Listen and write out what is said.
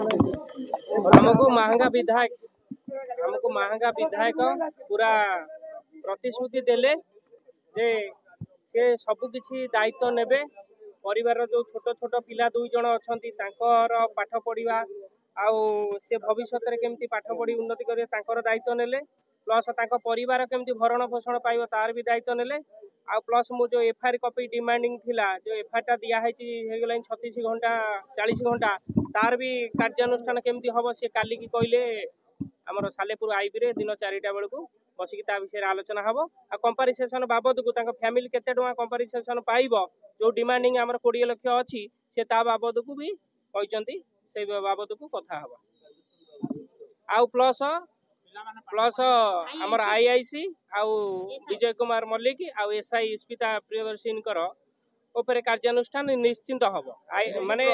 हमको महंगा विधायक पूरा प्रतिश्रुति देले जे से सब किछि दायित्व नेबे परिवार जो छोट छोट पिला दुई जन अछंती तांकर पाठ पढ़िबा आउ से भविष्य रे केमती पाठ पढ़ी उन्नति करे तांकर दायित्व नेले प्लस तांको परिवार केमती भरण पोषण पाइबो तार भी दायित्व नेले आ प्लस मु जो एफआईआर कॉपी डिमांडिंग थिला जो एफआईआर टा दिया है हेगला 36 घंटा 40 घंटा तार भी कार्यानुष्ठान केमती हबो से काली की कहले हमर सालेपुर आईबी रे दिन 4टा बेलू बसिकी ता विषय आलोचना हबो आ कंपनसेशन बाबद को तांको फैमिली केते टका कंपनसेशन पाइबो जो डिमांडिंग हमर 20 लाख अछि से ता बाबद को भी कहचंती से बाबद को कथा हबो आ प्लस हमर आईआईसी आउ विजय कुमार मल्लिक आउ एसआई स्पिता प्रियदर्शिनी कर ऊपर कार्यानुष्ठान निश्चिंत हबो माने